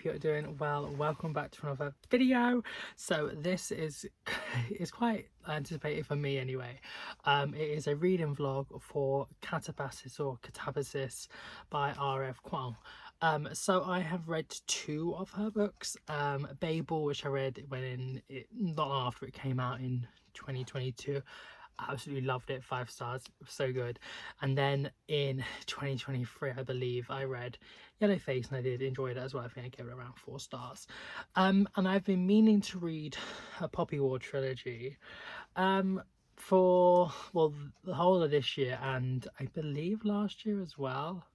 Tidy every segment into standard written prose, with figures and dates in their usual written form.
you're doing well. Welcome back to another video. So this is quite anticipated for me anyway. It is a reading vlog for Katabasis or Katabasis by R.F. Kuang. So I have read two of her books. Babel, which I read not long after it came out in 2022. Absolutely loved it, 5 stars, so good. And then in 2023 I believe I read Yellowface and I did enjoy it as well. I think I gave it around 4 stars. And I've been meaning to read a Poppy War trilogy for the whole of this year and I believe last year as well.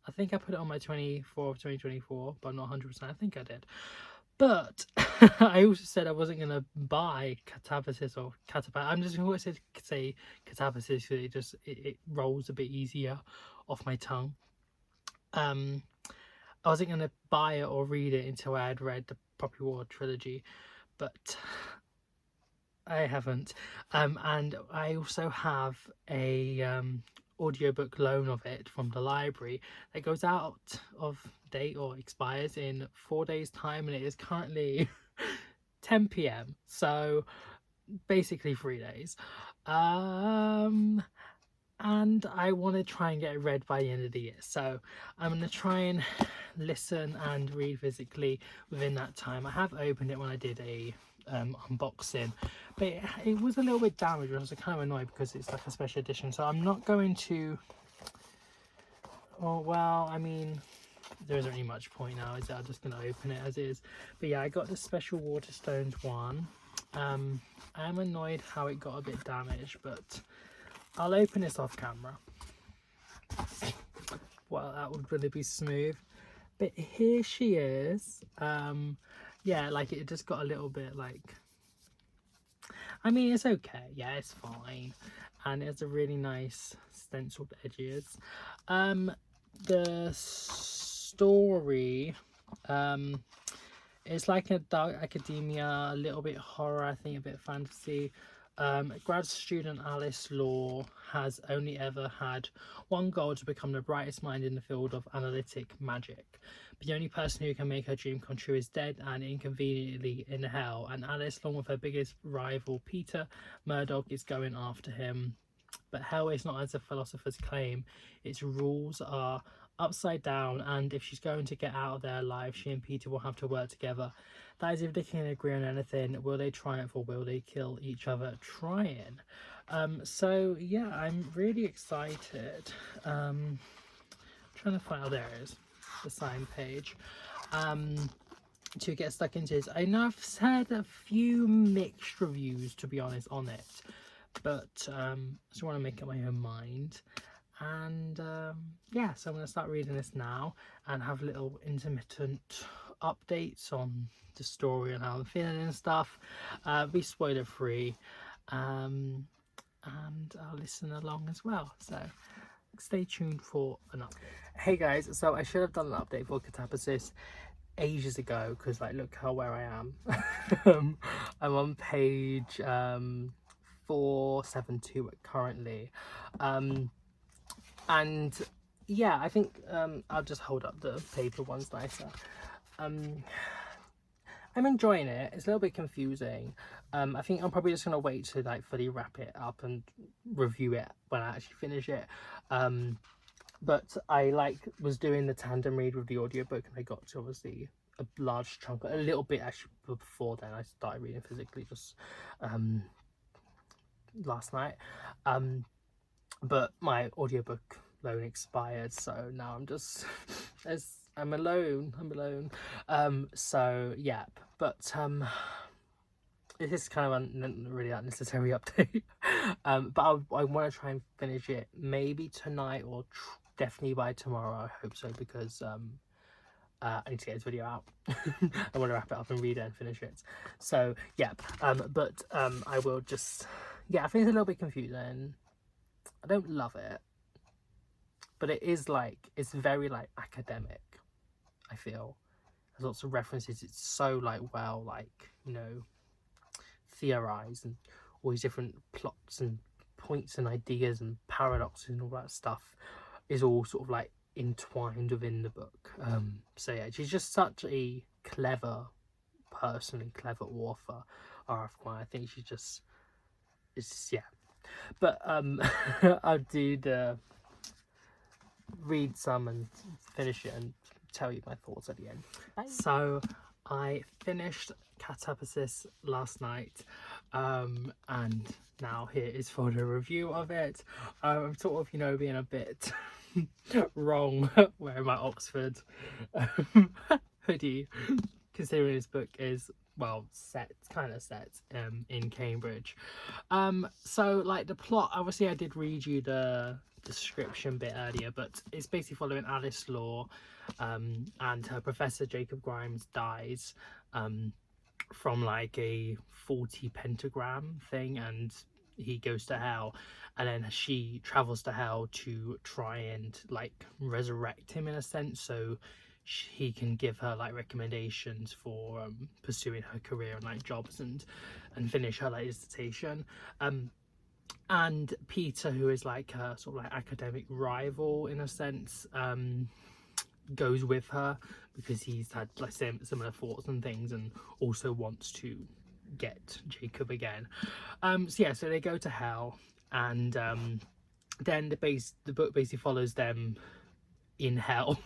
I think I put it on my 24 of 2024, but not 100%. I think I did. But I also said I wasn't going to buy Katabasis or Katabasis. I'm just going to say Katabasis because it rolls a bit easier off my tongue. I wasn't going to buy it or read it until I had read the Poppy War trilogy, but I haven't. And I also have a audiobook loan of it from the library that goes out of date or expires in 4 days time, and it is currently 10 p.m. so basically 3 days. And I want to try and get it read by the end of the year, so I'm going to try and listen and read physically within that time. I have opened it when I did a unboxing, but it was a little bit damaged. I was kind of annoyed because it's like a special edition, so I'm not going to, I mean, there isn't really much point now, is it? I'm just going to open it as is. But yeah, I got the Special Waterstones one. I am annoyed how it got a bit damaged, but I'll open this off camera. Well, that would really be smooth. But here she is. Yeah, like it just got a little bit like, I mean, it's okay. Yeah, it's fine. And it's a really nice stenciled edges. The story, it's like a dark academia, a little bit horror, I think a bit fantasy. Grad student Alice Law has only ever had one goal: to become the brightest mind in the field of analytic magic. But the only person who can make her dream come true is dead and inconveniently in hell, and Alice, along with her biggest rival Peter Murdoch, is going after him. But hell is not as the philosophers claim. Its rules are upside down, and if she's going to get out of there alive, she and Peter will have to work together. That is, if they can agree on anything. Will they triumph or will they kill each other trying? So yeah, I'm really excited. Trying to find, there it is, the sign page. To get stuck into this. I know I've had a few mixed reviews, to be honest, on it, but I just want to make up my own mind. And yeah, so I'm going to start reading this now and have little intermittent updates on the story and how I'm feeling and stuff. Be spoiler free, and I'll listen along as well, so stay tuned for an update. Hey guys, so I should have done an update for Katabasis ages ago, because like, look where I am. I'm on page 472 currently, and yeah, I think I'll just hold up the paper ones nicer. I'm enjoying it. It's a little bit confusing. I think I'm probably just gonna wait to like fully wrap it up and review it when I actually finish it. But I was doing the tandem read with the audiobook, and I got to obviously a large chunk, a little bit actually before then I started reading physically, just last night. But my audiobook loan expired, so now I'm just I'm alone. So yeah, but this is kind of a really unnecessary update. But I want to try and finish it maybe tonight or definitely by tomorrow. I hope so, because I need to get this video out. I want to wrap it up and read it and finish it. So yeah, but I will just, yeah, I think it's a little bit confusing. I don't love it, but it is like, it's very like academic, I feel. There's lots of references. It's so like, well, like, you know, theorized, and all these different plots and points and ideas and paradoxes and all that stuff is all sort of like entwined within the book. So yeah, she's just such a clever person and clever author. R.F. Kuang. I think she's just, it's just, yeah. But I'll do the read some and finish it and tell you my thoughts at the end. Bye. So I finished Katabasis last night, and now here is for the review of it. I'm sort of, you know, being a bit wrong wearing my Oxford hoodie, considering this book is, well, kind of set in Cambridge. So like the plot, obviously I did read you the description bit earlier, but it's basically following Alice Law, and her professor Jacob Grimes dies from like a 40 pentagram thing, and he goes to hell, and then she travels to hell to try and like resurrect him in a sense, so he can give her like recommendations for pursuing her career and like jobs and finish her like dissertation. And Peter, who is like her sort of like academic rival in a sense, goes with her because he's had like similar thoughts and things, and also wants to get Jacob again. So yeah, so they go to hell, and then the book basically follows them in hell,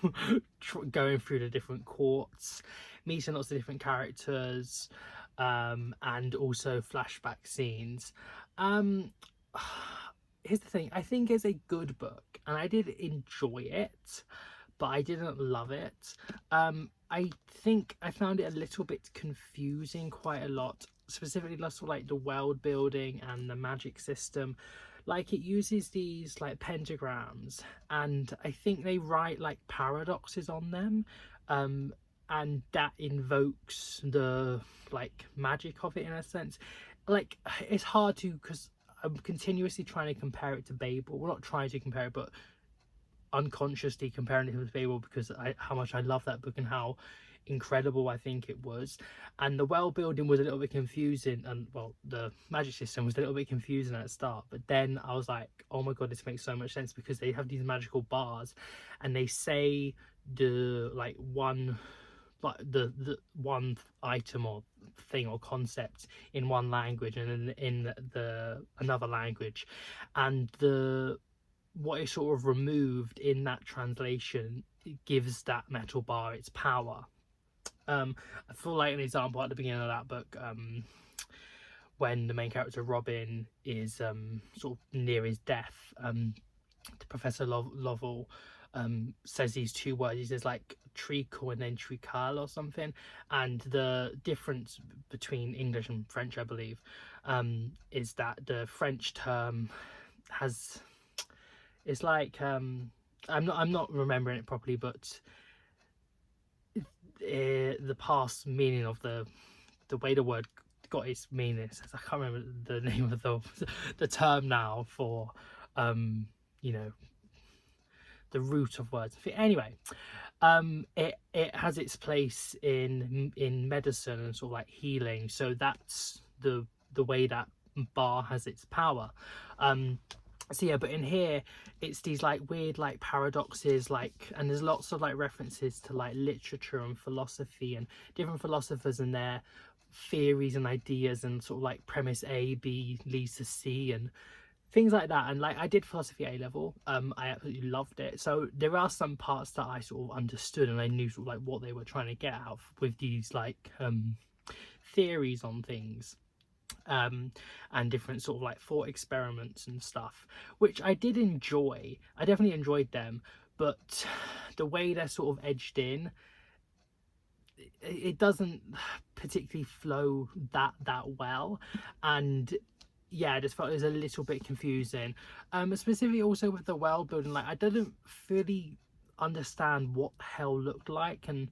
going through the different courts, meeting lots of different characters, and also flashback scenes. Here's the thing, I think it's a good book and I did enjoy it, but I didn't love it. I think I found it a little bit confusing quite a lot, specifically lots of like the world building and the magic system. Like it uses these like pentagrams, and I think they write like paradoxes on them, and that invokes the like magic of it in a sense. Like it's hard to, because I'm continuously trying to compare it to Babel. Well, not trying to compare it, but unconsciously comparing it to Babel, because how much I love that book and how incredible I think it was. And the world building was a little bit confusing, and well, the magic system was a little bit confusing at the start, but then I was like, oh my god, this makes so much sense, because they have these magical bars and they say the like one, like the one item or thing or concept in one language and in the another language, and the what is sort of removed in that translation gives that metal bar its power. I feel like an example at the beginning of that book, when the main character Robin is sort of near his death, Professor Lovell says these two words. He says like treacle and then trical or something, and the difference between English and French, I believe, is that the French term has, it's like I'm not remembering it properly, but the past meaning of the way the word got its meaning, I can't remember the name of the term now for you know, the root of words. Anyway, it has its place in medicine and sort of like healing, so that's the way that bar has its power. So yeah, but in here it's these like weird like paradoxes, like, and there's lots of like references to like literature and philosophy and different philosophers and their theories and ideas, and sort of like premise A, B leads to C and things like that. And like I did philosophy A level, I absolutely loved it, so there are some parts that I sort of understood and I knew sort of like what they were trying to get out with these like theories on things, and different sort of like thought experiments and stuff, which I did enjoy. I definitely enjoyed them, but the way they're sort of edged in, it doesn't particularly flow that well, and yeah, I just felt it was a little bit confusing, specifically also with the world building. Like I didn't fully understand what hell looked like, and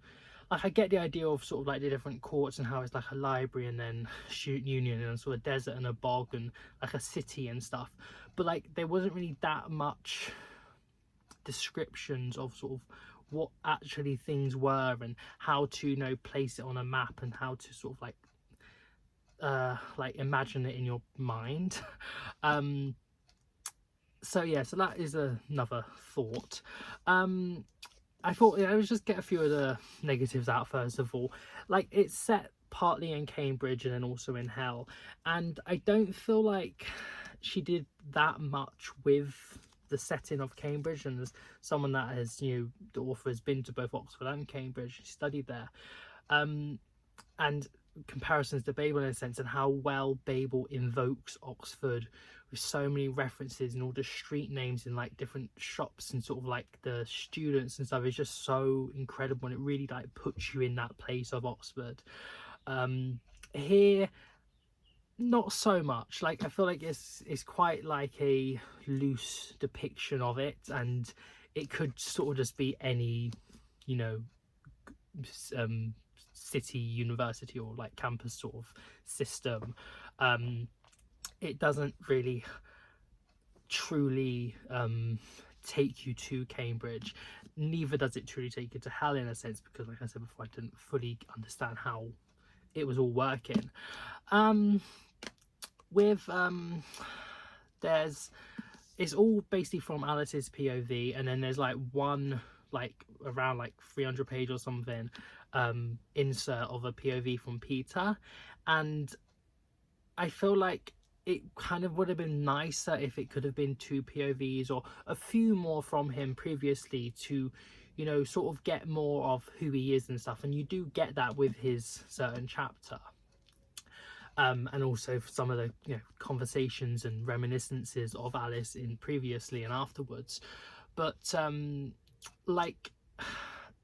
like I get the idea of sort of like the different courts and how it's like a library and then student union and sort of desert and a bog and like a city and stuff, but like there wasn't really that much descriptions of sort of what actually things were and how to, you know, place it on a map and how to sort of like imagine it in your mind. So yeah, so that is another thought. I thought I would just get a few of the negatives out first of all. Like, it's set partly in Cambridge and then also in Hell, and I don't feel like she did that much with the setting of Cambridge. And as someone that has, the author has been to both Oxford and Cambridge, she studied there, and comparisons to Babel in a sense, and how well Babel invokes Oxford with so many references and all the street names in like different shops and sort of like the students and stuff is just so incredible, and it really like puts you in that place of Oxford. Here, not so much. Like, I feel like it's quite like a loose depiction of it, and it could sort of just be any, you know, city, university, or like campus sort of system. It doesn't really truly take you to Cambridge. Neither does it truly take you to Hell in a sense, because like I said before, I didn't fully understand how it was all working. There's, it's all basically from Alice's POV, and then there's like one, like around like 300 page or something, insert of a POV from Peter. And I feel like it kind of would have been nicer if it could have been 2 POVs or a few more from him previously to, sort of get more of who he is and stuff. And you do get that with his certain chapter. And also some of the conversations and reminiscences of Alice in previously and afterwards. But like,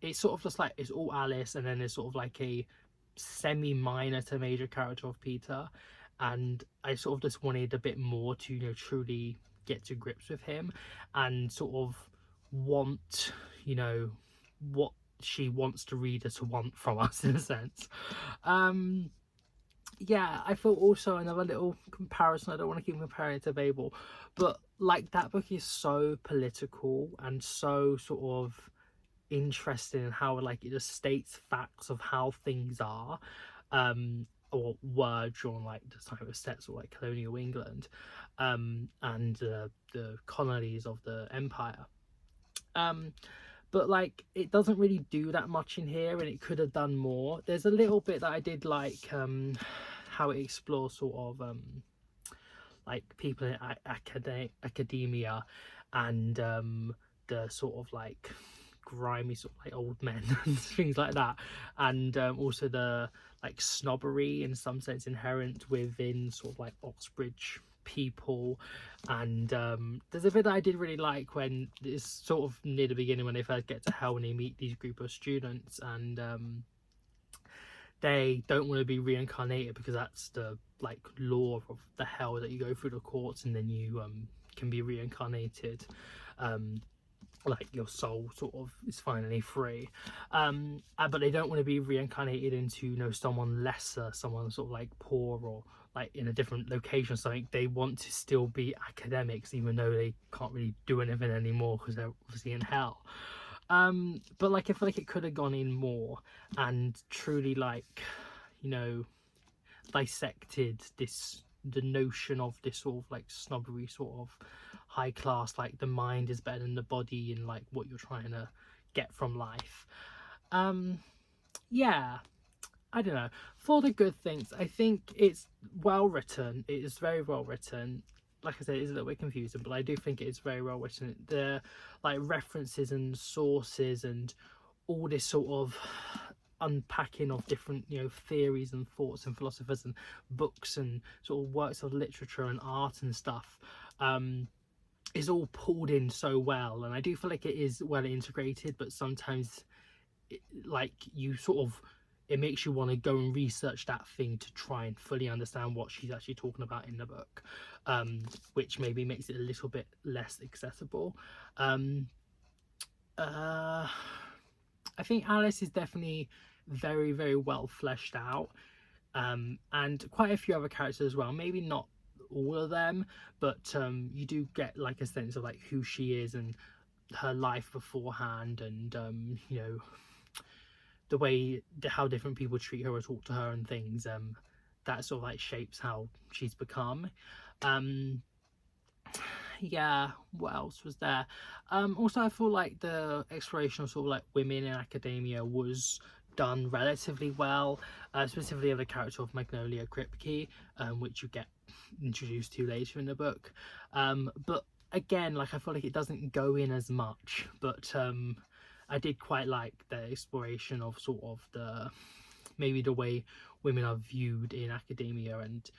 it's sort of just like it's all Alice, and then there's sort of like a semi-minor to major character of Peter, and I sort of just wanted a bit more to truly get to grips with him and sort of want what she wants the reader to want from us in a sense. Yeah, I thought also another little comparison, I don't want to keep comparing it to Babel, but like that book is so political and so sort of interesting in how like it just states facts of how things are, or were during like the time of sets or like colonial England, and the colonies of the empire. But like it doesn't really do that much in here, and it could have done more. There's a little bit that I did like, how it explores sort of like people in academia, and the sort of like grimy sort of like old men and things like that, and also the like snobbery in some sense inherent within sort of like Oxbridge people. And there's a bit that I did really like when it's sort of near the beginning when they first get to Hell and they meet these group of students, and they don't want to be reincarnated because that's the like law of the Hell, that you go through the courts and then you can be reincarnated, like your soul sort of is finally free, but they don't want to be reincarnated into someone lesser, someone sort of like poor or like in a different location or something. They want to still be academics even though they can't really do anything anymore because they're obviously in Hell. But like I feel like it could have gone in more and truly like dissected the notion of this sort of like snobbery, sort of high class, like the mind is better than the body, and like what you're trying to get from life. Yeah, I don't know. For the good things, I think it's well written. It is very well written. Like I said, it's a little bit confusing, but I do think it is very well written. The like references and sources and all this sort of unpacking of different theories and thoughts and philosophers and books and sort of works of literature and art and stuff is all pulled in so well. And I do feel like it is well integrated, but sometimes like you sort of, it makes you want to go and research that thing to try and fully understand what she's actually talking about in the book, which maybe makes it a little bit less accessible. I think Alice is definitely very, very well fleshed out, and quite a few other characters as well. Maybe not all of them, but you do get like a sense of like who she is and her life beforehand, and the way how different people treat her or talk to her and things. That sort of like shapes how she's become. yeah, what else was there? Also, I feel like the exploration of sort of like women in academia was done relatively well, specifically of the character of Magnolia Kripke, which you get introduced to later in the book. But again, like, I feel like it doesn't go in as much, but I did quite like the exploration of sort of maybe the way women are viewed in academia, and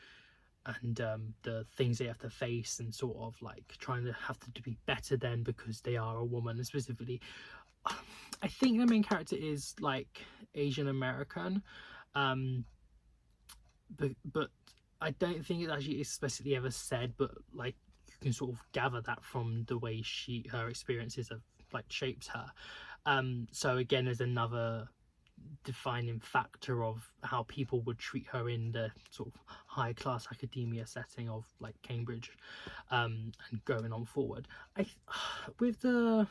the things they have to face, and sort of like trying to have to be better than because they are a woman. And specifically, I think the main character is like Asian American, but I don't think it actually explicitly ever said, but like you can sort of gather that from the way her experiences have like shaped her. So again, there's another defining factor of how people would treat her in the sort of high class academia setting of like Cambridge, and going on forward. With the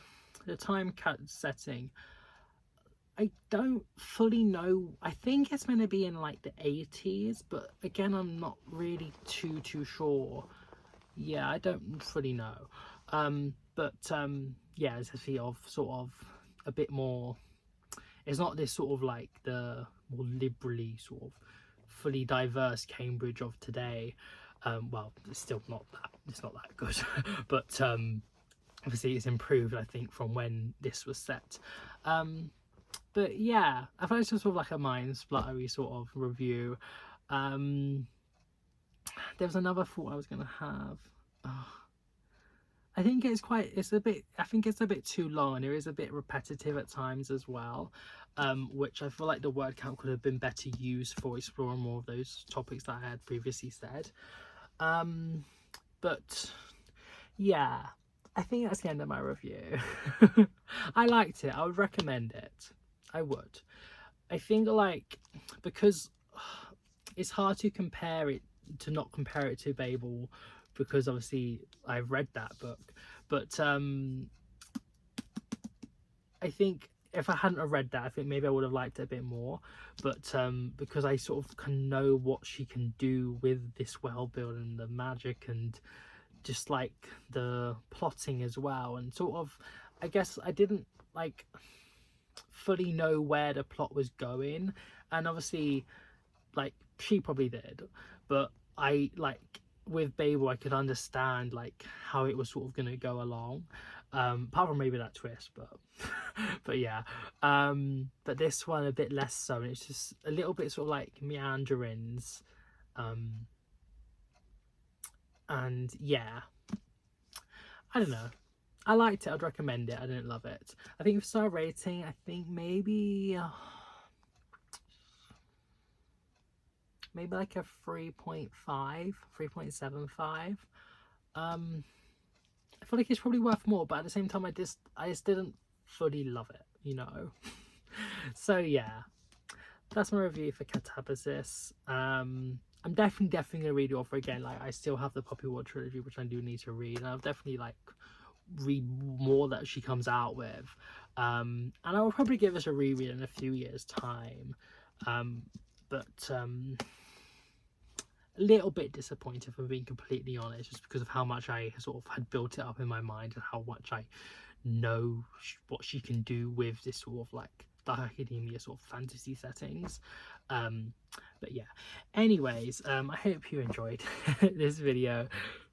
time cut setting, I don't fully know. I think it's meant to be in like the 80s, but again, I'm not really too sure. Yeah, I don't fully know. But yeah, it's a feel of sort of a bit more. It's not this sort of like the more liberally sort of fully diverse Cambridge of today. Well, it's still not that. It's not that good, but obviously it's improved, I think, from when this was set. But yeah, I thought it's just sort of like a mind splattery sort of review. There was another thought I was gonna have. I think it's a bit too long, and it is a bit repetitive at times as well, which I feel like the word count could have been better used for exploring more of those topics that I had previously said. But yeah, I think that's the end of my review. I liked it. I would recommend it. I would. I think, like, because it's hard to not compare it to Babel, because obviously I've read that book, but I think if I hadn't have read that, I think maybe I would have liked it a bit more. But because I sort of can know what she can do with this world building, the magic, and just like the plotting as well, and sort of, I guess I didn't like fully know where the plot was going, and obviously like she probably did, but I, like, with Babel, I could understand like how it was sort of going to go along, apart from maybe that twist, but but yeah, but this one a bit less so, and it's just a little bit sort of like meanderings, and yeah, I don't know. I liked it. I'd recommend it. I didn't love it. I think star rating, I think maybe like a 3.5, 3.75. I feel like it's probably worth more, but at the same time, I just didn't fully love it, you know. So yeah, that's my review for Katabasis. I'm definitely gonna read it over again. Like, I still have the Poppy War trilogy, which I do need to read, and I'll definitely like read more that she comes out with. And I will probably give this a reread in a few years' time. But a little bit disappointed, if I'm being completely honest, just because of how much I sort of had built it up in my mind, and how much I know what she can do with this sort of like dark academia sort of fantasy settings. But yeah, anyways, I hope you enjoyed this video.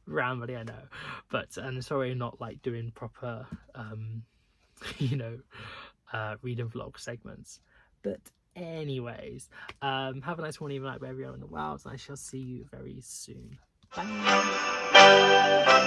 Rambly, I know, but I'm sorry I'm not like doing proper you know, read and vlog segments. But anyways, have a nice morning, night, wherever you are in the world, and I shall see you very soon. Bye.